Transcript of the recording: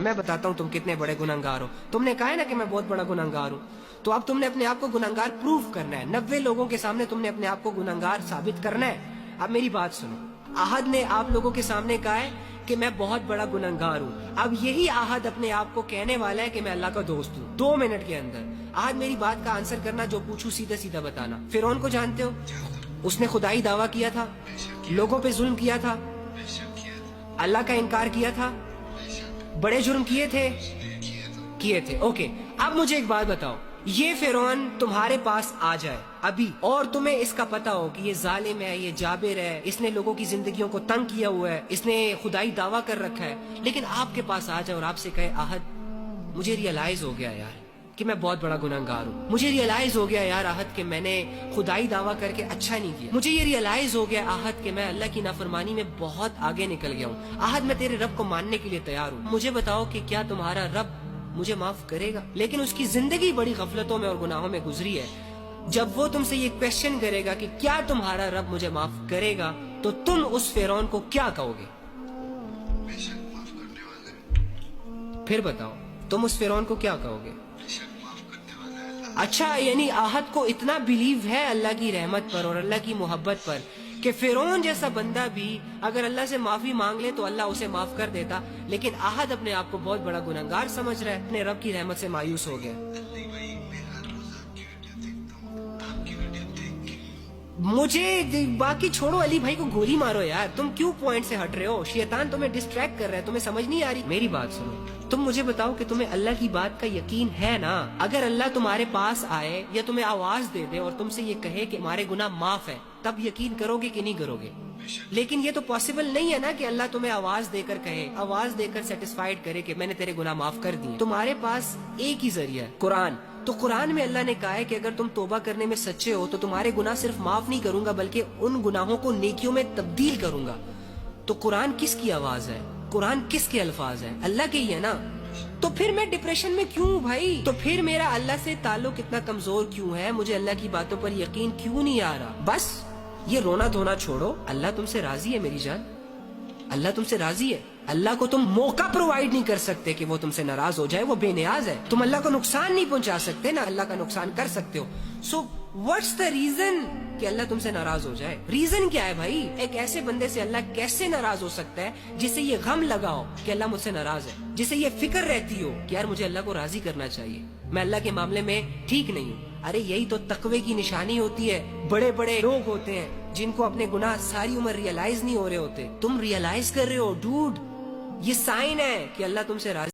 میں بتاتا ہوں تم کتنے بڑے گنہگار ہو. تم نے کہا ہے نا کہ میں بہت بڑا گنہگار ہوں, تو اب تم نے اپنے آپ کو گنہگار پروف کرنا ہے. 90 لوگوں کے سامنے تم نے اپنے آپ کو گنہگار ثابت کرنا ہے. اب میری بات سنو, احد نے آپ لوگوں کے سامنے کہا ہے کہ میں بہت بڑا گنہگار ہوں. اب یہی احد اپنے آپ کو کہنے والا ہے کہ میں اللہ کا دوست ہوں 2 منٹ کے اندر. احد میری بات کا آنسر کرنا, جو پوچھوں سیدھا سیدھا بتانا. فرعون کو جانتے ہو؟ اس نے خدائی دعویٰ کیا تھا, لوگوں پہ ظلم کیا تھا, اللہ کا انکار کیا تھا, بڑے جرم کیے تھے. اوکے, اب مجھے ایک بات بتاؤ, یہ فرعون تمہارے پاس آ جائے ابھی اور تمہیں اس کا پتا ہو کہ یہ ظالم ہے, یہ جابر ہے, اس نے لوگوں کی زندگیوں کو تنگ کیا ہوا ہے, اس نے خدائی دعویٰ کر رکھا ہے, لیکن آپ کے پاس آ جائے اور آپ سے کہے احد مجھے ریئلائز ہو گیا یار کہ میں بہت بڑا گنہگار ہوں, مجھے ریئلائز ہو گیا یار احد کہ میں نے خدائی دعویٰ کر کے اچھا نہیں کیا, مجھے یہ ریئلائز ہو گیا احد کہ میں اللہ کی نافرمانی میں بہت آگے نکل گیا ہوں. احد میں تیرے رب کو ماننے کے لیے تیار ہوں, مجھے بتاؤ کہ کیا تمہارا رب مجھے معاف کرے گا؟ لیکن اس کی زندگی بڑی غفلتوں میں اور گناہوں میں گزری ہے. جب وہ تم سے یہ کویسچن کرے گا کہ کیا تمہارا رب مجھے معاف کرے گا, تو تم اس فرعون کو کیا کہو گے؟ پھر بتاؤ, تم اس فرعون کو کیا کہو گے؟ اچھا, یعنی احد کو اتنا بیلیو ہے اللہ کی رحمت پر اور اللہ کی محبت پر کہ فرعون جیسا بندہ بھی اگر اللہ سے معافی مانگ لے تو اللہ اسے معاف کر دیتا, لیکن احد اپنے آپ کو بہت بڑا گنہگار سمجھ رہا ہے, اپنے رب کی رحمت سے مایوس ہو گیا. مجھے باقی چھوڑو, علی بھائی کو گولی مارو یار, تم کیوں پوائنٹ سے ہٹ رہے ہو؟ شیطان تمہیں ڈسٹریکٹ کر رہا ہے, تمہیں سمجھ نہیں آ رہی. میری بات سنو, تم مجھے بتاؤ کہ تمہیں اللہ کی بات کا یقین ہے نا؟ اگر اللہ تمہارے پاس آئے یا تمہیں آواز دے دے اور تم سے یہ کہے کہ ہمارے گناہ معاف ہے, تب یقین کرو گے کہ نہیں کرو گے؟ لیکن یہ تو پاسبل نہیں ہے نا کہ اللہ تمہیں آواز دے کر کہے, آواز دے کر سیٹسفائیڈ کرے کہ میں نے تیرے گناہ معاف کر دیے. تمہارے پاس ایک ہی ذریعہ ہے, قرآن. تو قرآن میں اللہ نے کہا ہے کہ اگر تم توبہ کرنے میں سچے ہو تو تمہارے گناہ صرف معاف نہیں کروں گا بلکہ ان گناہوں کو نیکیوں میں تبدیل کروں گا. تو قرآن کس کی آواز ہے؟ قرآن کس کے الفاظ ہیں؟ اللہ کے ہی ہے نا. تو پھر میں ڈپریشن میں کیوں بھائی؟ تو پھر میرا اللہ سے تعلق اتنا کمزور کیوں ہے؟ مجھے اللہ کی باتوں پر یقین کیوں نہیں آ رہا؟ بس یہ رونا دھونا چھوڑو, اللہ تم سے راضی ہے میری جان, اللہ تم سے راضی ہے. اللہ کو تم موقع پرووائڈ نہیں کر سکتے کہ وہ تم سے ناراض ہو جائے, وہ بے نیاز ہے. تم اللہ کو نقصان نہیں پہنچا سکتے, نہ اللہ کا نقصان کر سکتے ہو. سو واٹس دا ریزن کہ اللہ تم سے ناراض ہو جائے؟ ریزن کیا ہے بھائی؟ ایک ایسے بندے سے اللہ کیسے ناراض ہو سکتا ہے جسے یہ غم لگا ہو کہ اللہ مجھ سے ناراض ہے, جسے یہ فکر رہتی ہو کہ یار مجھے اللہ کو راضی کرنا چاہیے, میں اللہ کے معاملے میں ٹھیک نہیں ہوں. ارے یہی تو تقوی کی نشانی ہوتی ہے. بڑے بڑے لوگ ہوتے ہیں جن کو اپنے گناہ ساری عمر ریئلائز نہیں ہو رہے ہوتے. تم ریئلائز کر رہے ہو ڈوڈ, یہ سائن ہے کہ اللہ تم سے راضی